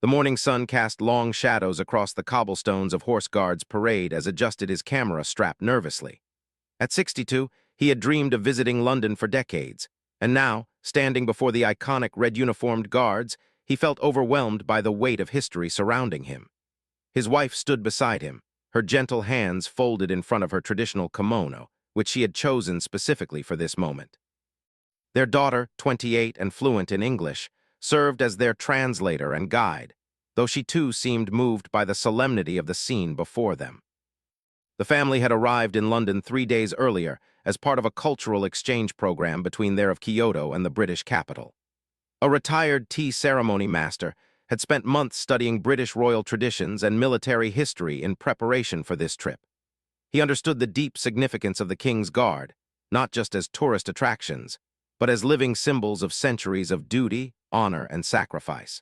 The morning sun cast long shadows across the cobblestones of Horse Guards Parade as adjusted his camera strap nervously. At 62, he had dreamed of visiting London for decades, and now, standing before the iconic red-uniformed guards, he felt overwhelmed by the weight of history surrounding him. His wife stood beside him, her gentle hands folded in front of her traditional kimono, which she had chosen specifically for this moment. Their daughter, 28 and fluent in English, served as their translator and guide, though she too seemed moved by the solemnity of the scene before them. The family had arrived in London 3 days earlier as part of a cultural exchange program between their of Kyoto and the British capital. A retired tea ceremony master had spent months studying British royal traditions and military history in preparation for this trip. He understood the deep significance of the King's Guard, not just as tourist attractions, but as living symbols of centuries of duty, honor, and sacrifice.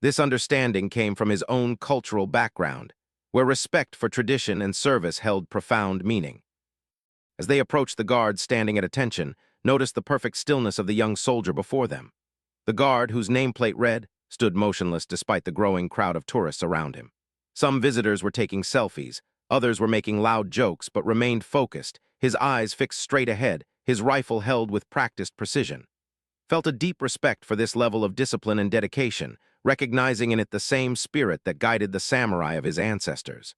This understanding came from his own cultural background, where respect for tradition and service held profound meaning. As they approached, the guards standing at attention noticed the perfect stillness of the young soldier before them. The guard, whose nameplate read, stood motionless despite the growing crowd of tourists around him. Some visitors were taking selfies, others were making loud jokes but remained focused, his eyes fixed straight ahead, his rifle held with practiced precision. Felt a deep respect for this level of discipline and dedication, recognizing in it the same spirit that guided the samurai of his ancestors.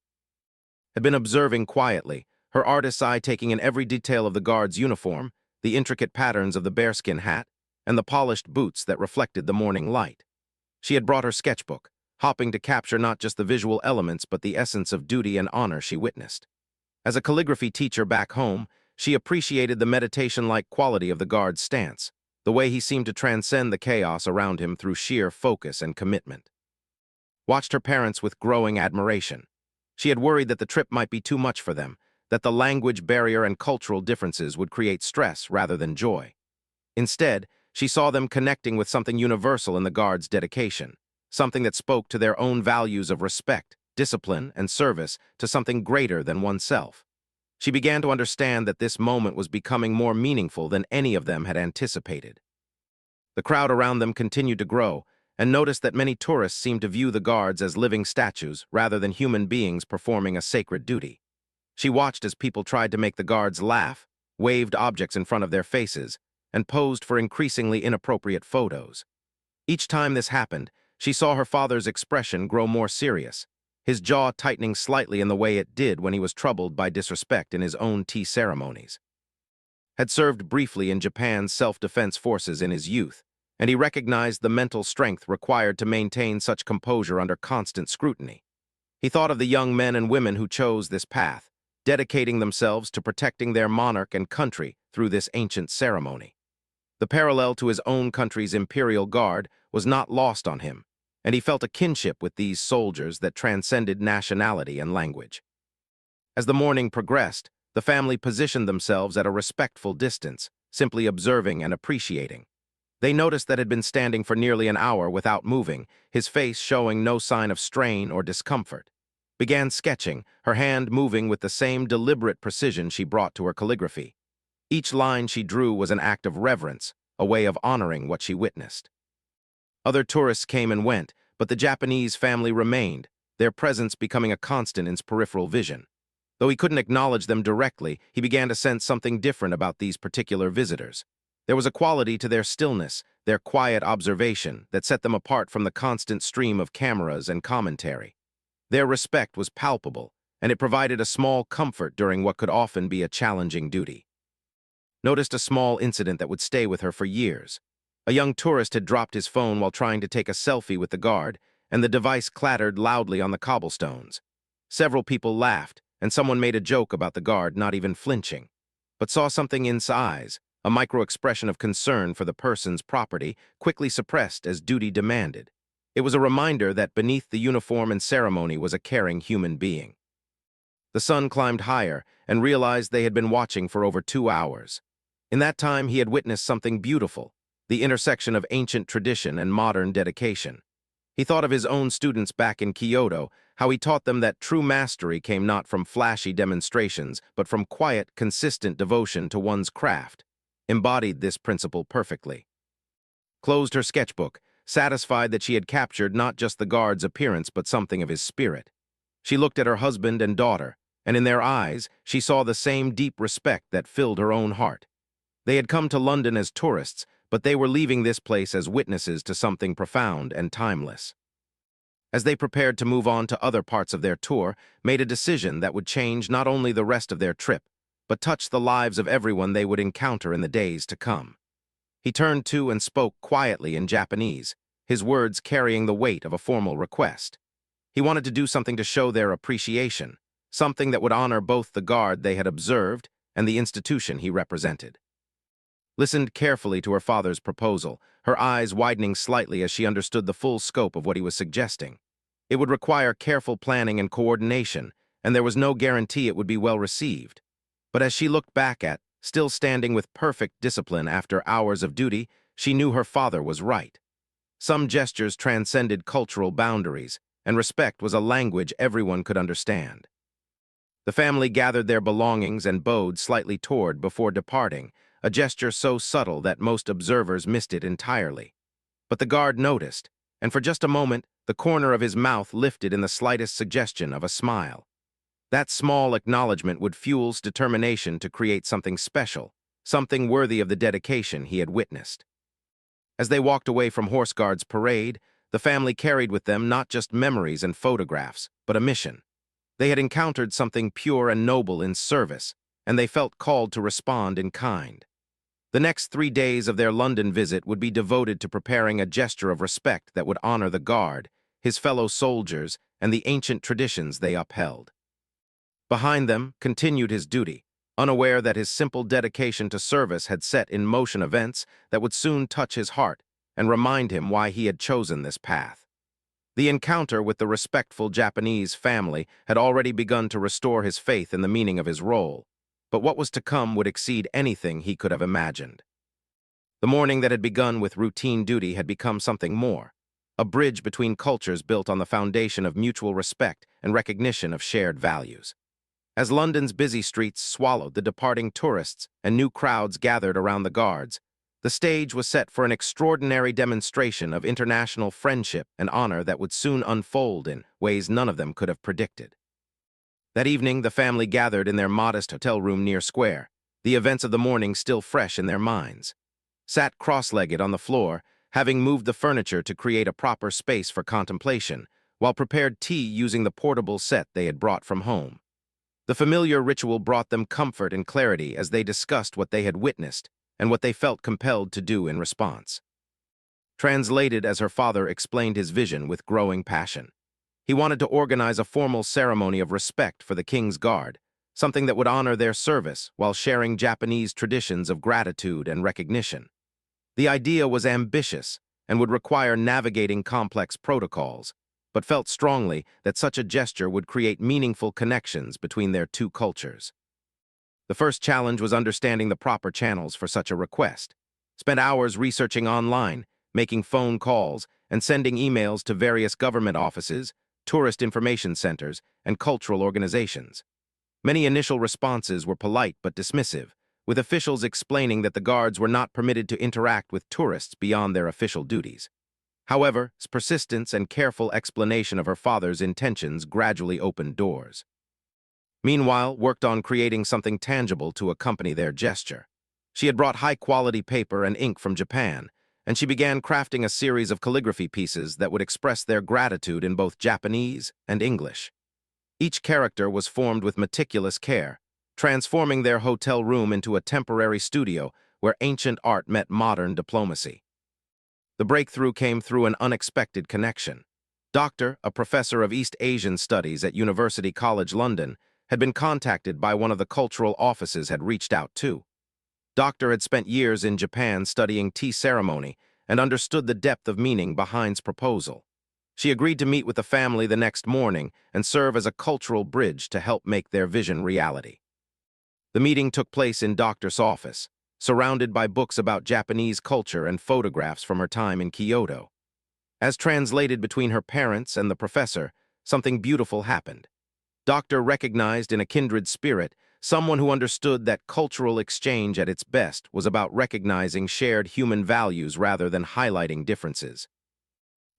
Had been observing quietly, her artist's eye taking in every detail of the guard's uniform, the intricate patterns of the bearskin hat, and the polished boots that reflected the morning light. She had brought her sketchbook, hoping to capture not just the visual elements but the essence of duty and honor she witnessed. As a calligraphy teacher back home, she appreciated the meditation-like quality of the guard's stance, the way he seemed to transcend the chaos around him through sheer focus and commitment. Watched her parents with growing admiration. She had worried that the trip might be too much for them, that the language barrier and cultural differences would create stress rather than joy. Instead, she saw them connecting with something universal in the guard's dedication, something that spoke to their own values of respect, discipline, and service to something greater than oneself. She began to understand that this moment was becoming more meaningful than any of them had anticipated. The crowd around them continued to grow, and noticed that many tourists seemed to view the guards as living statues rather than human beings performing a sacred duty. She watched as people tried to make the guards laugh, waved objects in front of their faces, and posed for increasingly inappropriate photos. Each time this happened, she saw her father's expression grow more serious, his jaw tightening slightly in the way it did when he was troubled by disrespect in his own tea ceremonies. Had served briefly in Japan's self-defense forces in his youth, and he recognized the mental strength required to maintain such composure under constant scrutiny. He thought of the young men and women who chose this path, dedicating themselves to protecting their monarch and country through this ancient ceremony. The parallel to his own country's imperial guard was not lost on him, and he felt a kinship with these soldiers that transcended nationality and language. As the morning progressed, the family positioned themselves at a respectful distance, simply observing and appreciating. They noticed that had been standing for nearly an hour without moving, his face showing no sign of strain or discomfort. Began sketching, her hand moving with the same deliberate precision she brought to her calligraphy. Each line she drew was an act of reverence, a way of honoring what she witnessed. Other tourists came and went, but the Japanese family remained, their presence becoming a constant in his peripheral vision. Though he couldn't acknowledge them directly, he began to sense something different about these particular visitors. There was a quality to their stillness, their quiet observation, that set them apart from the constant stream of cameras and commentary. Their respect was palpable, and it provided a small comfort during what could often be a challenging duty. Noticed a small incident that would stay with her for years. A young tourist had dropped his phone while trying to take a selfie with the guard, and the device clattered loudly on the cobblestones. Several people laughed, and someone made a joke about the guard not even flinching, but saw something in his eyes, a micro-expression of concern for the person's property, quickly suppressed as duty demanded. It was a reminder that beneath the uniform and ceremony was a caring human being. The sun climbed higher and realized they had been watching for over 2 hours. In that time, he had witnessed something beautiful, the intersection of ancient tradition and modern dedication. He thought of his own students back in Kyoto, how he taught them that true mastery came not from flashy demonstrations, but from quiet, consistent devotion to one's craft. Embodied this principle perfectly. Closed her sketchbook, satisfied that she had captured not just the guard's appearance but something of his spirit. She looked at her husband and daughter, and in their eyes she saw the same deep respect that filled her own heart. They had come to London as tourists, but they were leaving this place as witnesses to something profound and timeless. As they prepared to move on to other parts of their tour, made a decision that would change not only the rest of their trip, but touch the lives of everyone they would encounter in the days to come. He turned to and spoke quietly in Japanese, his words carrying the weight of a formal request. He wanted to do something to show their appreciation, something that would honor both the guard they had observed and the institution he represented. Listened carefully to her father's proposal, her eyes widening slightly as she understood the full scope of what he was suggesting. It would require careful planning and coordination, and there was no guarantee it would be well received. But as she looked back at, still standing with perfect discipline after hours of duty, she knew her father was right. Some gestures transcended cultural boundaries, and respect was a language everyone could understand. The family gathered their belongings and bowed slightly toward before departing, a gesture so subtle that most observers missed it entirely. But the guard noticed, and for just a moment, the corner of his mouth lifted in the slightest suggestion of a smile. That small acknowledgement would fuel's determination to create something special, something worthy of the dedication he had witnessed. As they walked away from Horse Guards parade, the family carried with them not just memories and photographs, but a mission. They had encountered something pure and noble in service, and they felt called to respond in kind. The next 3 days of their London visit would be devoted to preparing a gesture of respect that would honor the guard, his fellow soldiers, and the ancient traditions they upheld. Behind them continued his duty, unaware that his simple dedication to service had set in motion events that would soon touch his heart and remind him why he had chosen this path. The encounter with the respectful Japanese family had already begun to restore his faith in the meaning of his role, but what was to come would exceed anything he could have imagined. The morning that had begun with routine duty had become something more, a bridge between cultures built on the foundation of mutual respect and recognition of shared values. As London's busy streets swallowed the departing tourists and new crowds gathered around the guards, the stage was set for an extraordinary demonstration of international friendship and honor that would soon unfold in ways none of them could have predicted. That evening, the family gathered in their modest hotel room near Square, the events of the morning still fresh in their minds. Sat cross-legged on the floor, having moved the furniture to create a proper space for contemplation, while prepared tea using the portable set they had brought from home. The familiar ritual brought them comfort and clarity as they discussed what they had witnessed and what they felt compelled to do in response. Translated as her father explained his vision with growing passion. He wanted to organize a formal ceremony of respect for the King's Guard, something that would honor their service while sharing Japanese traditions of gratitude and recognition. The idea was ambitious and would require navigating complex protocols, but felt strongly that such a gesture would create meaningful connections between their two cultures. The first challenge was understanding the proper channels for such a request. Spent hours researching online, making phone calls, and sending emails to various government offices, tourist information centers, and cultural organizations. Many initial responses were polite but dismissive, with officials explaining that the guards were not permitted to interact with tourists beyond their official duties. However, persistence and careful explanation of her father's intentions gradually opened doors. Meanwhile, worked on creating something tangible to accompany their gesture. She had brought high-quality paper and ink from Japan, and she began crafting a series of calligraphy pieces that would express their gratitude in both Japanese and English. Each character was formed with meticulous care, transforming their hotel room into a temporary studio where ancient art met modern diplomacy. The breakthrough came through an unexpected connection. Doctor, a professor of East Asian Studies at University College London, had been contacted by one of the cultural offices had reached out to. Doctor had spent years in Japan studying tea ceremony and understood the depth of meaning behind's proposal. She agreed to meet with the family the next morning and serve as a cultural bridge to help make their vision reality. The meeting took place in Doctor's office, surrounded by books about Japanese culture and photographs from her time in Kyoto. As translated between her parents and the professor, something beautiful happened. Doctor recognized in a kindred spirit someone who understood that cultural exchange at its best was about recognizing shared human values rather than highlighting differences.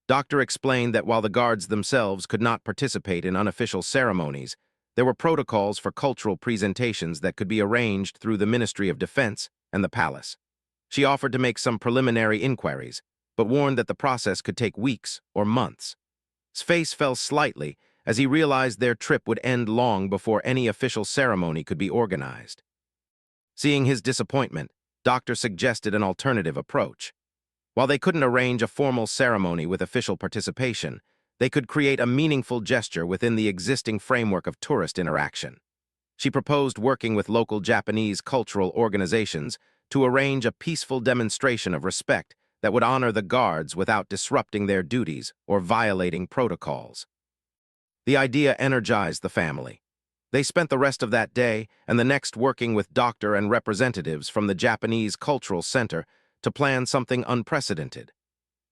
Doctor explained that while the guards themselves could not participate in unofficial ceremonies, there were protocols for cultural presentations that could be arranged through the Ministry of Defense and the palace. She offered to make some preliminary inquiries, but warned that the process could take weeks or months. His face fell slightly as he realized their trip would end long before any official ceremony could be organized. Seeing his disappointment, Doctor suggested an alternative approach. While they couldn't arrange a formal ceremony with official participation, they could create a meaningful gesture within the existing framework of tourist interaction. She proposed working with local Japanese cultural organizations to arrange a peaceful demonstration of respect that would honor the guards without disrupting their duties or violating protocols. The idea energized the family. They spent the rest of that day and the next working with Doctor and representatives from the Japanese Cultural Center to plan something unprecedented.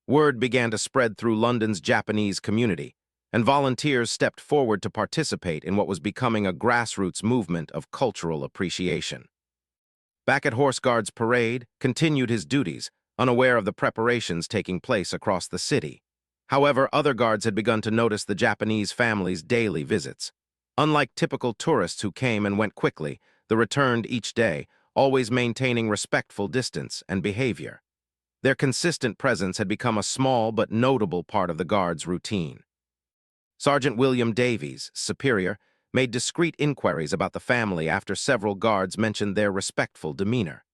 Word began to spread through London's Japanese community, and volunteers stepped forward to participate in what was becoming a grassroots movement of cultural appreciation. Back at Horse Guards Parade, continued his duties, unaware of the preparations taking place across the city. However, other guards had begun to notice the Japanese family's daily visits. Unlike typical tourists who came and went quickly, they returned each day, always maintaining respectful distance and behavior. Their consistent presence had become a small but notable part of the guards' routine. Sergeant William Davies, superior, made discreet inquiries about the family after several guards mentioned their respectful demeanor.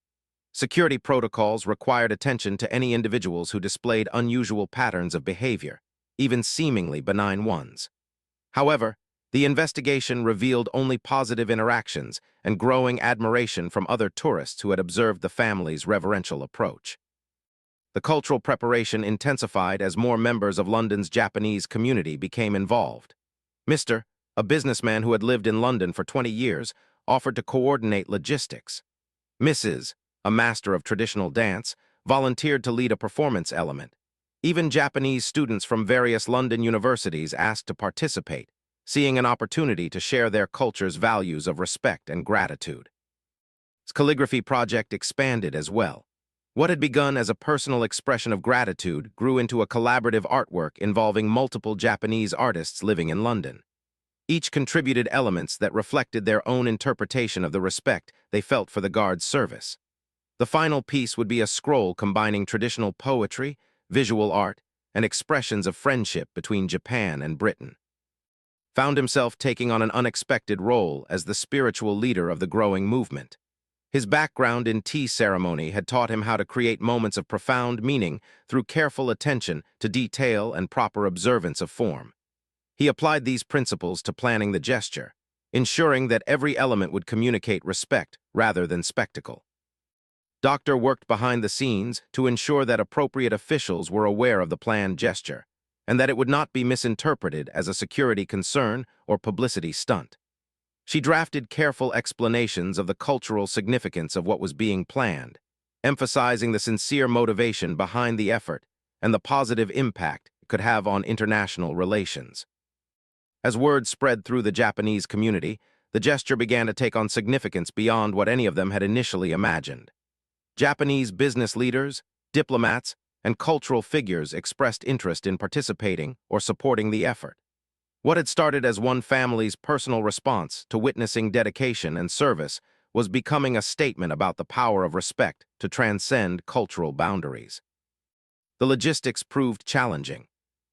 Security protocols required attention to any individuals who displayed unusual patterns of behavior, even seemingly benign ones. However, the investigation revealed only positive interactions and growing admiration from other tourists who had observed the family's reverential approach. The cultural preparation intensified as more members of London's Japanese community became involved. Mr., a businessman who had lived in London for 20 years, offered to coordinate logistics. Mrs., a master of traditional dance, volunteered to lead a performance element. Even Japanese students from various London universities asked to participate, seeing an opportunity to share their culture's values of respect and gratitude. His calligraphy project expanded as well. What had begun as a personal expression of gratitude grew into a collaborative artwork involving multiple Japanese artists living in London. Each contributed elements that reflected their own interpretation of the respect they felt for the guards' service. The final piece would be a scroll combining traditional poetry, visual art, and expressions of friendship between Japan and Britain. Found himself taking on an unexpected role as the spiritual leader of the growing movement. His background in tea ceremony had taught him how to create moments of profound meaning through careful attention to detail and proper observance of form. He applied these principles to planning the gesture, ensuring that every element would communicate respect rather than spectacle. Doctor worked behind the scenes to ensure that appropriate officials were aware of the planned gesture, and that it would not be misinterpreted as a security concern or publicity stunt. She drafted careful explanations of the cultural significance of what was being planned, emphasizing the sincere motivation behind the effort and the positive impact it could have on international relations. As word spread through the Japanese community, the gesture began to take on significance beyond what any of them had initially imagined. Japanese business leaders, diplomats, and cultural figures expressed interest in participating or supporting the effort. What had started as one family's personal response to witnessing dedication and service was becoming a statement about the power of respect to transcend cultural boundaries. The logistics proved challenging.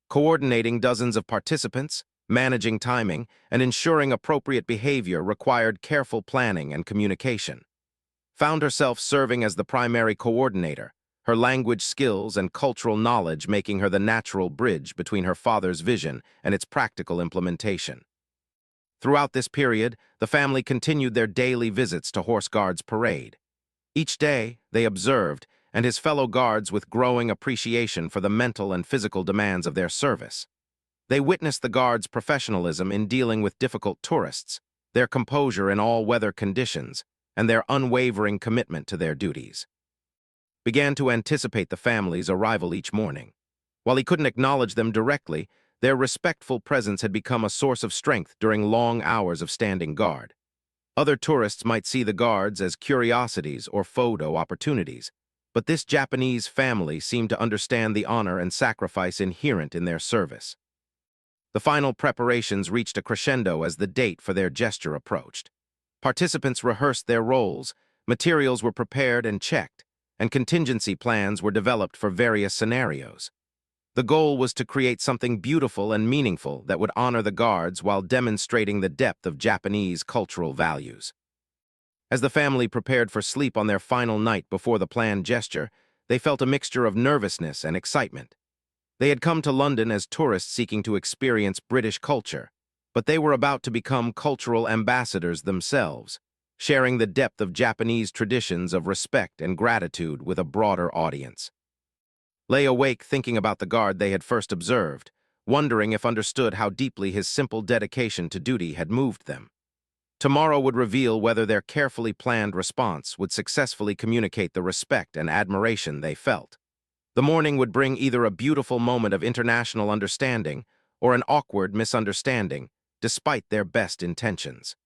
Coordinating dozens of participants, managing timing, and ensuring appropriate behavior required careful planning and communication. Found herself serving as the primary coordinator, her language skills and cultural knowledge making her the natural bridge between her father's vision and its practical implementation. Throughout this period, the family continued their daily visits to Horse Guards Parade. Each day, they observed, and his fellow guards with growing appreciation for the mental and physical demands of their service. They witnessed the guards' professionalism in dealing with difficult tourists, their composure in all weather conditions, and their unwavering commitment to their duties. Began to anticipate the family's arrival each morning. While he couldn't acknowledge them directly, their respectful presence had become a source of strength during long hours of standing guard. Other tourists might see the guards as curiosities or photo opportunities, but this Japanese family seemed to understand the honor and sacrifice inherent in their service. The final preparations reached a crescendo as the date for their gesture approached. Participants rehearsed their roles, materials were prepared and checked, and contingency plans were developed for various scenarios. The goal was to create something beautiful and meaningful that would honor the guards while demonstrating the depth of Japanese cultural values. As the family prepared for sleep on their final night before the planned gesture, they felt a mixture of nervousness and excitement. They had come to London as tourists seeking to experience British culture, but they were about to become cultural ambassadors themselves, sharing the depth of Japanese traditions of respect and gratitude with a broader audience. Lay awake thinking about the guard they had first observed, wondering if understood how deeply his simple dedication to duty had moved them. Tomorrow would reveal whether their carefully planned response would successfully communicate the respect and admiration they felt. The morning would bring either a beautiful moment of international understanding or an awkward misunderstanding, despite their best intentions.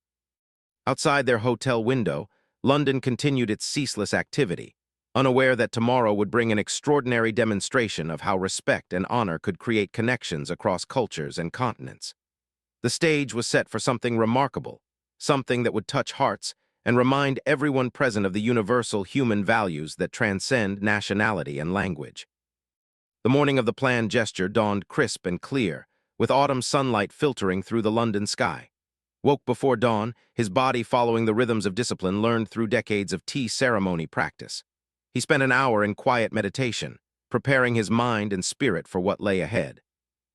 Outside their hotel window, London continued its ceaseless activity, unaware that tomorrow would bring an extraordinary demonstration of how respect and honor could create connections across cultures and continents. The stage was set for something remarkable, something that would touch hearts and remind everyone present of the universal human values that transcend nationality and language. The morning of the planned gesture dawned crisp and clear, with autumn sunlight filtering through the London sky. Woke before dawn, his body following the rhythms of discipline learned through decades of tea ceremony practice. He spent an hour in quiet meditation, preparing his mind and spirit for what lay ahead.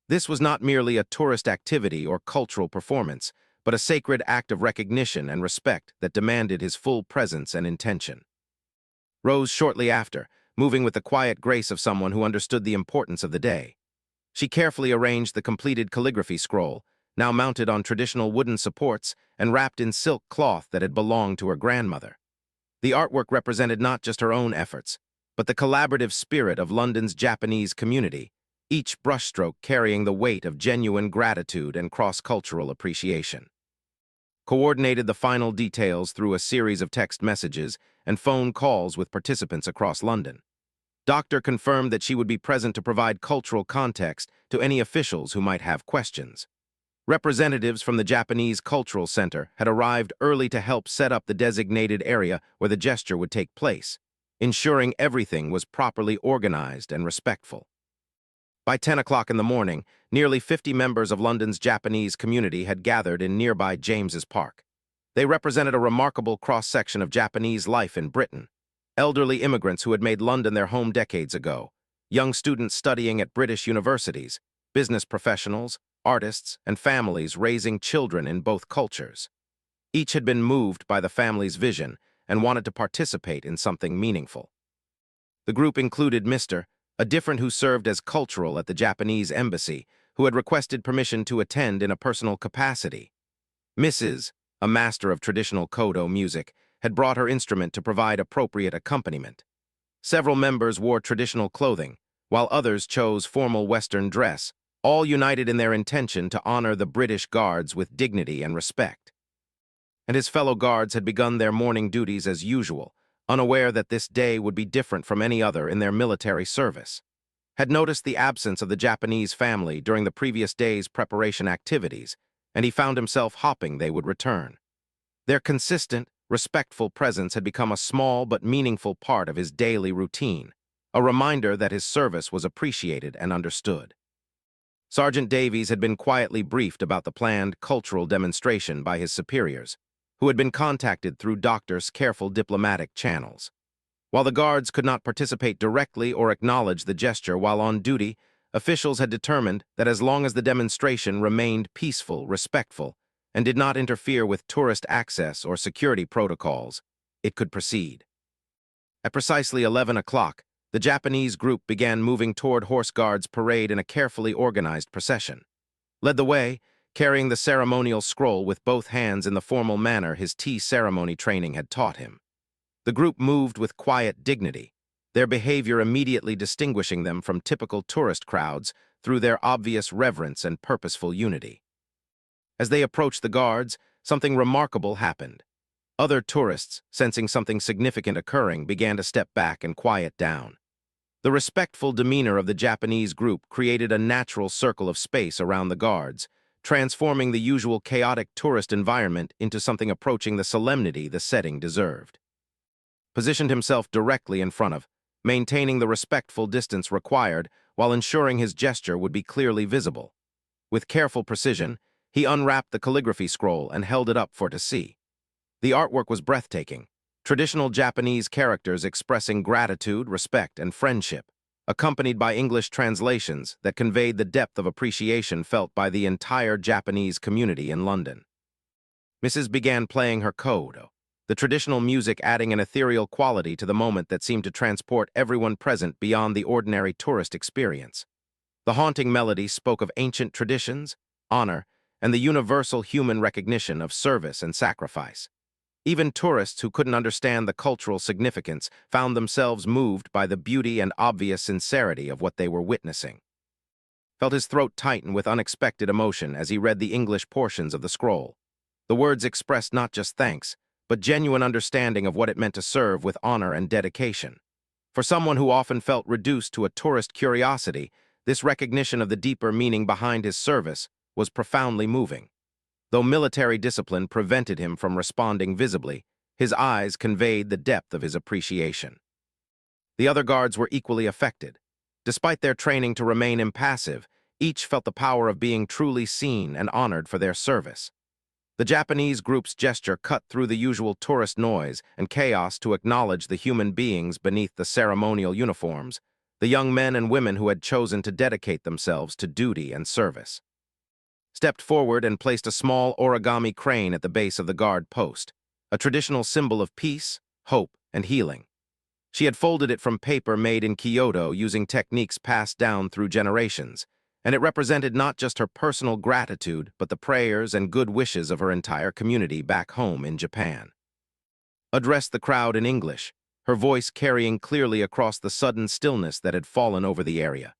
This was not merely a tourist activity or cultural performance, but a sacred act of recognition and respect that demanded his full presence and intention. Rose shortly after, moving with the quiet grace of someone who understood the importance of the day. She carefully arranged the completed calligraphy scroll, now mounted on traditional wooden supports and wrapped in silk cloth that had belonged to her grandmother. The artwork represented not just her own efforts, but the collaborative spirit of London's Japanese community, each brushstroke carrying the weight of genuine gratitude and cross-cultural appreciation. Coordinated the final details through a series of text messages and phone calls with participants across London. Doctor confirmed that she would be present to provide cultural context to any officials who might have questions. Representatives from the Japanese Cultural Center had arrived early to help set up the designated area where the gesture would take place, ensuring everything was properly organized and respectful. By 10 o'clock in the morning, nearly 50 members of London's Japanese community had gathered in nearby James's Park. They represented a remarkable cross-section of Japanese life in Britain. Elderly immigrants who had made London their home decades ago, young students studying at British universities, business professionals, artists, and families raising children in both cultures. Each had been moved by the family's vision and wanted to participate in something meaningful. The group included Mr., a different who served as cultural at the Japanese embassy, who had requested permission to attend in a personal capacity. Mrs., a master of traditional kodo music, had brought her instrument to provide appropriate accompaniment. Several members wore traditional clothing, while others chose formal Western dress, all united in their intention to honor the British guards with dignity and respect. And his fellow guards had begun their morning duties as usual, unaware that this day would be different from any other in their military service. Had noticed the absence of the Japanese family during the previous day's preparation activities, and he found himself hoping they would return. Their consistent, respectful presence had become a small but meaningful part of his daily routine, a reminder that his service was appreciated and understood. Sergeant Davies had been quietly briefed about the planned cultural demonstration by his superiors, who had been contacted through Doctor's careful diplomatic channels. While the guards could not participate directly or acknowledge the gesture while on duty, officials had determined that as long as the demonstration remained peaceful, respectful, and did not interfere with tourist access or security protocols, it could proceed. At precisely 11 o'clock, the Japanese group began moving toward Horse Guards Parade in a carefully organized procession. Led the way, carrying the ceremonial scroll with both hands in the formal manner his tea ceremony training had taught him. The group moved with quiet dignity, their behavior immediately distinguishing them from typical tourist crowds through their obvious reverence and purposeful unity. As they approached the guards, something remarkable happened. Other tourists, sensing something significant occurring, began to step back and quiet down. The respectful demeanor of the Japanese group created a natural circle of space around the guards, transforming the usual chaotic tourist environment into something approaching the solemnity the setting deserved. Positioned himself directly in front of, maintaining the respectful distance required while ensuring his gesture would be clearly visible. With careful precision, he unwrapped the calligraphy scroll and held it up for to see. The artwork was breathtaking, traditional Japanese characters expressing gratitude, respect, and friendship, accompanied by English translations that conveyed the depth of appreciation felt by the entire Japanese community in London. Mrs. began playing her coda, the traditional music adding an ethereal quality to the moment that seemed to transport everyone present beyond the ordinary tourist experience. The haunting melody spoke of ancient traditions, honor, and the universal human recognition of service and sacrifice. Even tourists who couldn't understand the cultural significance found themselves moved by the beauty and obvious sincerity of what they were witnessing. Felt his throat tighten with unexpected emotion as he read the English portions of the scroll. The words expressed not just thanks, but genuine understanding of what it meant to serve with honor and dedication. For someone who often felt reduced to a tourist curiosity, this recognition of the deeper meaning behind his service was profoundly moving. Though military discipline prevented him from responding visibly, his eyes conveyed the depth of his appreciation. The other guards were equally affected. Despite their training to remain impassive, each felt the power of being truly seen and honored for their service. The Japanese group's gesture cut through the usual tourist noise and chaos to acknowledge the human beings beneath the ceremonial uniforms, the young men and women who had chosen to dedicate themselves to duty and service. Stepped forward and placed a small origami crane at the base of the guard post, a traditional symbol of peace, hope, and healing. She had folded it from paper made in Kyoto using techniques passed down through generations, and it represented not just her personal gratitude but the prayers and good wishes of her entire community back home in Japan. Addressed the crowd in English, her voice carrying clearly across the sudden stillness that had fallen over the area.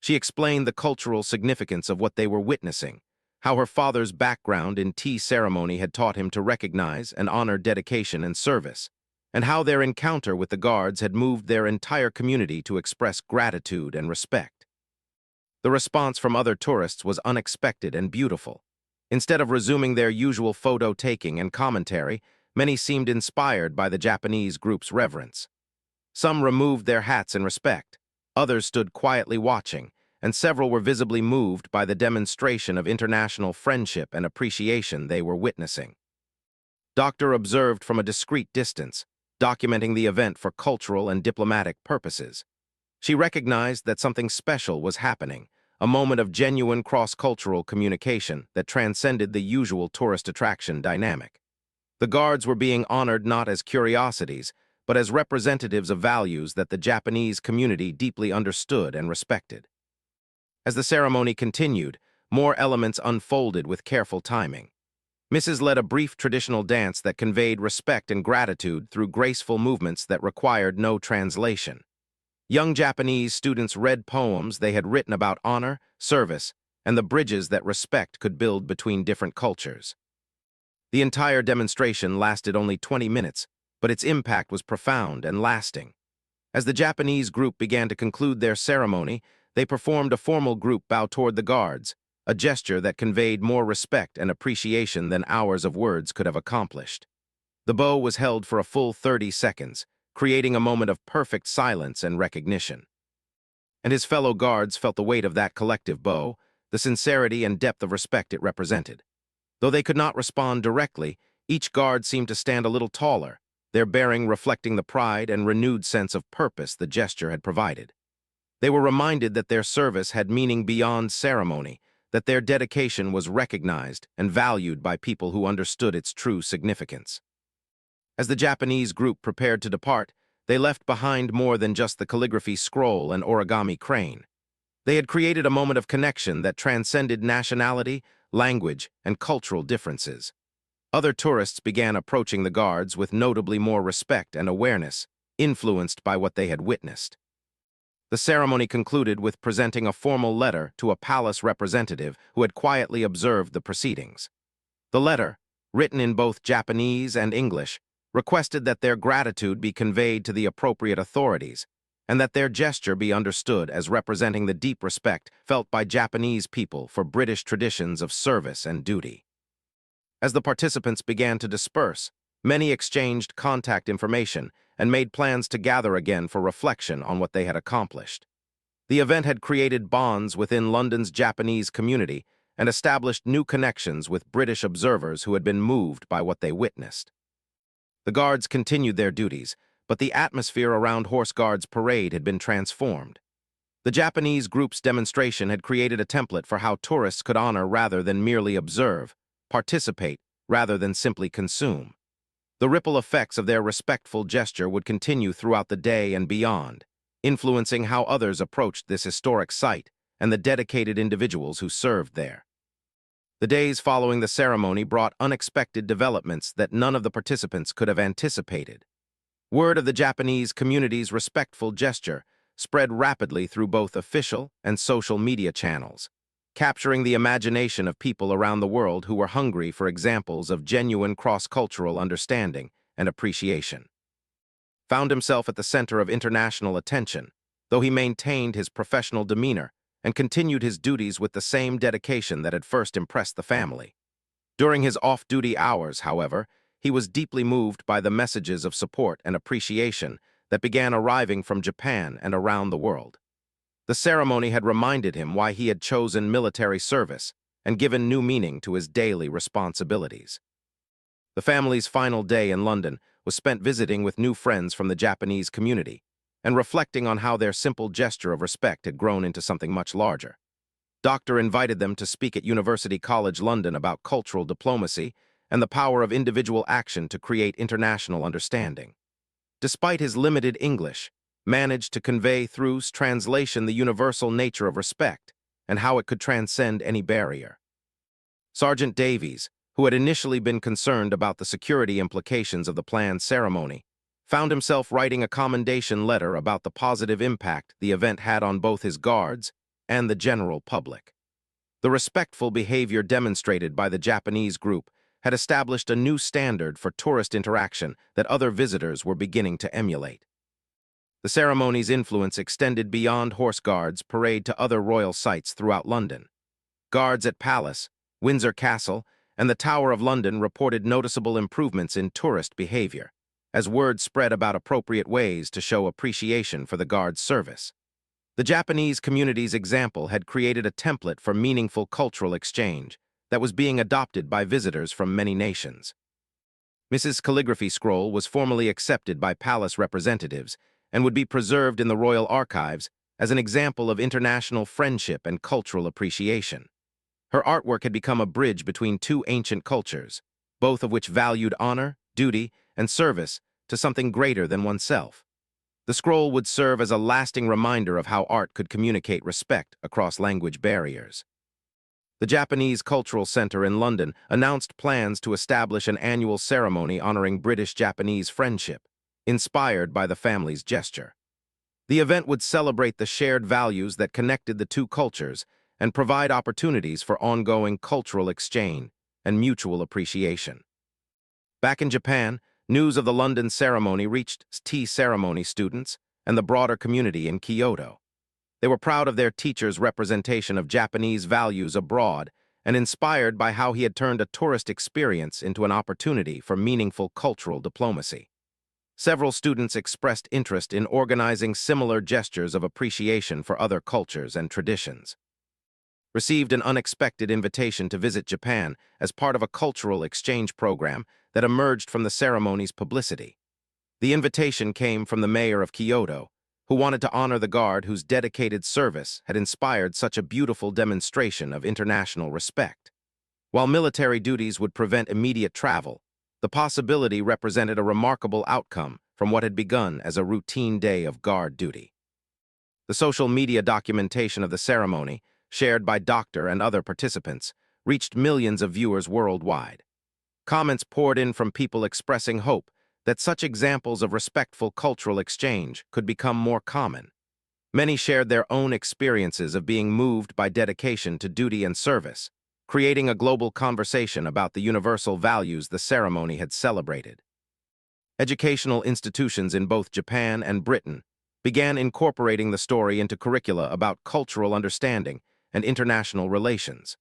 She explained the cultural significance of what they were witnessing, how her father's background in tea ceremony had taught him to recognize and honor dedication and service, and how their encounter with the guards had moved their entire community to express gratitude and respect. The response from other tourists was unexpected and beautiful. Instead of resuming their usual photo-taking and commentary, many seemed inspired by the Japanese group's reverence. Some removed their hats in respect, others stood quietly watching, and several were visibly moved by the demonstration of international friendship and appreciation they were witnessing. Doctor observed from a discreet distance, documenting the event for cultural and diplomatic purposes. She recognized that something special was happening, a moment of genuine cross-cultural communication that transcended the usual tourist attraction dynamic. The guards were being honored not as curiosities, but as representatives of values that the Japanese community deeply understood and respected. As the ceremony continued, more elements unfolded with careful timing. Mrs. led a brief traditional dance that conveyed respect and gratitude through graceful movements that required no translation. Young Japanese students read poems they had written about honor, service, and the bridges that respect could build between different cultures. The entire demonstration lasted only 20 minutes, but its impact was profound and lasting. As the Japanese group began to conclude their ceremony, they performed a formal group bow toward the guards, a gesture that conveyed more respect and appreciation than hours of words could have accomplished. The bow was held for a full 30 seconds, creating a moment of perfect silence and recognition. And his fellow guards felt the weight of that collective bow, the sincerity and depth of respect it represented. Though they could not respond directly, each guard seemed to stand a little taller, their bearing reflecting the pride and renewed sense of purpose the gesture had provided. They were reminded that their service had meaning beyond ceremony, that their dedication was recognized and valued by people who understood its true significance. As the Japanese group prepared to depart, they left behind more than just the calligraphy scroll and origami crane. They had created a moment of connection that transcended nationality, language, and cultural differences. Other tourists began approaching the guards with notably more respect and awareness, influenced by what they had witnessed. The ceremony concluded with presenting a formal letter to a palace representative who had quietly observed the proceedings. The letter, written in both Japanese and English, requested that their gratitude be conveyed to the appropriate authorities, and that their gesture be understood as representing the deep respect felt by Japanese people for British traditions of service and duty. As the participants began to disperse, many exchanged contact information and made plans to gather again for reflection on what they had accomplished. The event had created bonds within London's Japanese community and established new connections with British observers who had been moved by what they witnessed. The guards continued their duties, but the atmosphere around Horse Guards Parade had been transformed. The Japanese group's demonstration had created a template for how tourists could honor rather than merely observe, participate rather than simply consume. The ripple effects of their respectful gesture would continue throughout the day and beyond, influencing how others approached this historic site and the dedicated individuals who served there. The days following the ceremony brought unexpected developments that none of the participants could have anticipated. Word of the Japanese community's respectful gesture spread rapidly through both official and social media channels, capturing the imagination of people around the world who were hungry for examples of genuine cross-cultural understanding and appreciation. Found himself at the center of international attention, though he maintained his professional demeanor and continued his duties with the same dedication that had first impressed the family. During his off-duty hours, however, he was deeply moved by the messages of support and appreciation that began arriving from Japan and around the world. The ceremony had reminded him why he had chosen military service and given new meaning to his daily responsibilities. The family's final day in London was spent visiting with new friends from the Japanese community and reflecting on how their simple gesture of respect had grown into something much larger. Doctor invited them to speak at University College London about cultural diplomacy and the power of individual action to create international understanding. Despite his limited English, managed to convey through translation the universal nature of respect and how it could transcend any barrier. Sergeant Davies, who had initially been concerned about the security implications of the planned ceremony, found himself writing a commendation letter about the positive impact the event had on both his guards and the general public. The respectful behavior demonstrated by the Japanese group had established a new standard for tourist interaction that other visitors were beginning to emulate. The ceremony's influence extended beyond Horse Guards Parade to other royal sites throughout London. Guards at Palace, Windsor Castle, and the Tower of London reported noticeable improvements in tourist behavior, as word spread about appropriate ways to show appreciation for the guard's service. The Japanese community's example had created a template for meaningful cultural exchange that was being adopted by visitors from many nations. Mrs. Calligraphy Scroll was formally accepted by palace representatives and would be preserved in the royal archives as an example of international friendship and cultural appreciation. Her artwork had become a bridge between two ancient cultures, both of which valued honor, duty, and service to something greater than oneself. The scroll would serve as a lasting reminder of how art could communicate respect across language barriers. The Japanese Cultural Center in London announced plans to establish an annual ceremony honoring British-Japanese friendship, inspired by the family's gesture. The event would celebrate the shared values that connected the two cultures and provide opportunities for ongoing cultural exchange and mutual appreciation. Back in Japan, news of the London ceremony reached tea ceremony students and the broader community in Kyoto. They were proud of their teacher's representation of Japanese values abroad and inspired by how he had turned a tourist experience into an opportunity for meaningful cultural diplomacy. Several students expressed interest in organizing similar gestures of appreciation for other cultures and traditions. Received an unexpected invitation to visit Japan as part of a cultural exchange program that emerged from the ceremony's publicity. The invitation came from the mayor of Kyoto, who wanted to honor the guard whose dedicated service had inspired such a beautiful demonstration of international respect. While military duties would prevent immediate travel, the possibility represented a remarkable outcome from what had begun as a routine day of guard duty. The social media documentation of the ceremony, shared by Doctor and other participants, reached millions of viewers worldwide. Comments poured in from people expressing hope that such examples of respectful cultural exchange could become more common. Many shared their own experiences of being moved by dedication to duty and service, creating a global conversation about the universal values the ceremony had celebrated. Educational institutions in both Japan and Britain began incorporating the story into curricula about cultural understanding and international relations.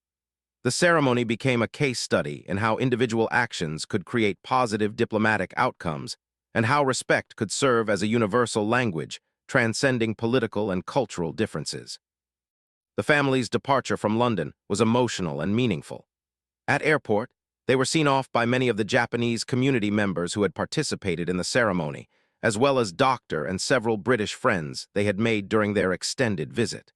The ceremony became a case study in how individual actions could create positive diplomatic outcomes and how respect could serve as a universal language, transcending political and cultural differences. The family's departure from London was emotional and meaningful. At airport, they were seen off by many of the Japanese community members who had participated in the ceremony, as well as Doctor and several British friends they had made during their extended visit.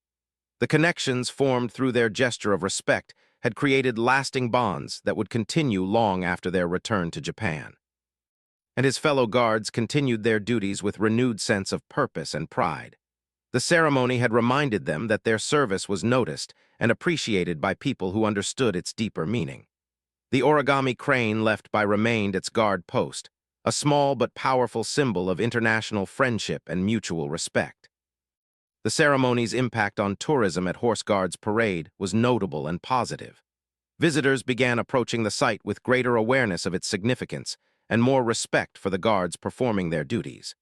The connections formed through their gesture of respect had created lasting bonds that would continue long after their return to Japan. And his fellow guards continued their duties with renewed sense of purpose and pride. The ceremony had reminded them that their service was noticed and appreciated by people who understood its deeper meaning. The origami crane left by remained its guard post, a small but powerful symbol of international friendship and mutual respect. The ceremony's impact on tourism at Horse Guards Parade was notable and positive. Visitors began approaching the site with greater awareness of its significance and more respect for the guards performing their duties.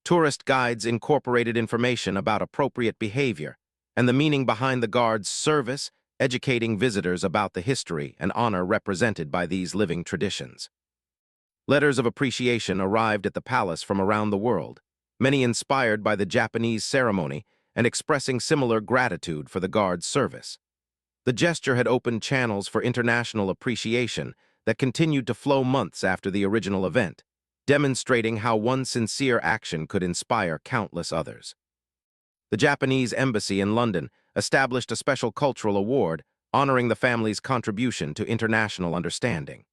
Tourist guides incorporated information about appropriate behavior and the meaning behind the guards' service, educating visitors about the history and honor represented by these living traditions. Letters of appreciation arrived at the palace from around the world, many inspired by the Japanese ceremony and expressing similar gratitude for the guards' service. The gesture had opened channels for international appreciation that continued to flow months after the original event, demonstrating how one sincere action could inspire countless others. The Japanese embassy in London established a special cultural award honoring the family's contribution to international understanding.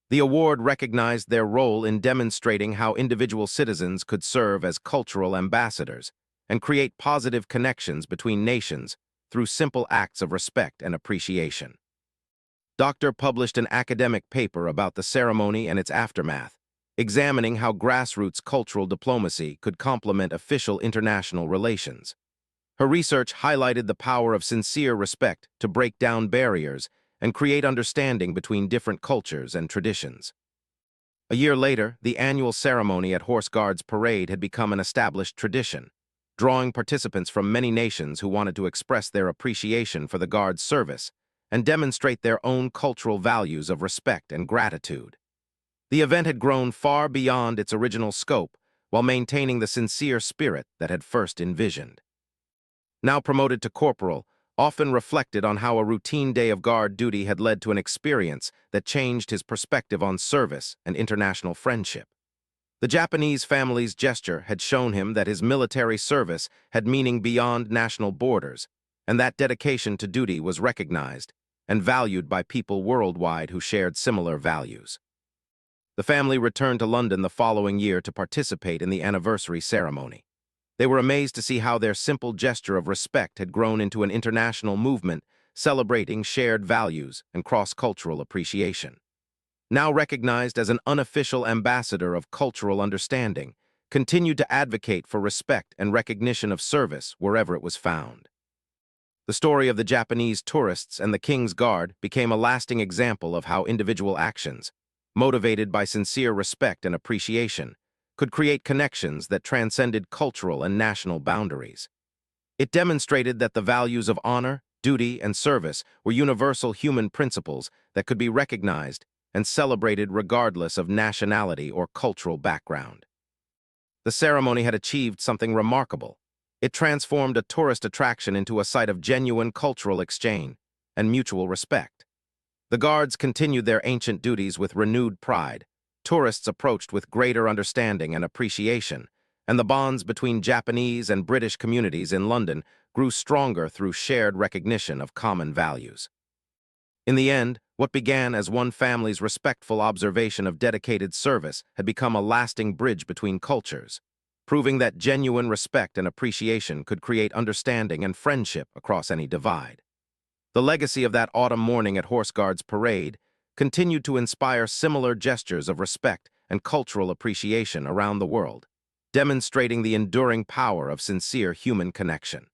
The award recognized their role in demonstrating how individual citizens could serve as cultural ambassadors and create positive connections between nations through simple acts of respect and appreciation. Doctor published an academic paper about the ceremony and its aftermath, examining how grassroots cultural diplomacy could complement official international relations. Her research highlighted the power of sincere respect to break down barriers and create understanding between different cultures and traditions. A year later, the annual ceremony at Horse Guards Parade had become an established tradition, drawing participants from many nations who wanted to express their appreciation for the Guards' service and demonstrate their own cultural values of respect and gratitude. The event had grown far beyond its original scope while maintaining the sincere spirit that had first envisioned. Now promoted to corporal, often reflected on how a routine day of guard duty had led to an experience that changed his perspective on service and international friendship. The Japanese family's gesture had shown him that his military service had meaning beyond national borders, and that dedication to duty was recognized and valued by people worldwide who shared similar values. The family returned to London the following year to participate in the anniversary ceremony. They were amazed to see how their simple gesture of respect had grown into an international movement celebrating shared values and cross-cultural appreciation. Now recognized as an unofficial ambassador of cultural understanding, continued to advocate for respect and recognition of service wherever it was found. The story of the Japanese tourists and the King's Guard became a lasting example of how individual actions, motivated by sincere respect and appreciation, could create connections that transcended cultural and national boundaries. It demonstrated that the values of honor, duty, and service were universal human principles that could be recognized and celebrated regardless of nationality or cultural background. The ceremony had achieved something remarkable. It transformed a tourist attraction into a site of genuine cultural exchange and mutual respect. The guards continued their ancient duties with renewed pride. Tourists approached with greater understanding and appreciation, and the bonds between Japanese and British communities in London grew stronger through shared recognition of common values. In the end, what began as one family's respectful observation of dedicated service had become a lasting bridge between cultures, proving that genuine respect and appreciation could create understanding and friendship across any divide. The legacy of that autumn morning at Horse Guards Parade continued to inspire similar gestures of respect and cultural appreciation around the world, demonstrating the enduring power of sincere human connection.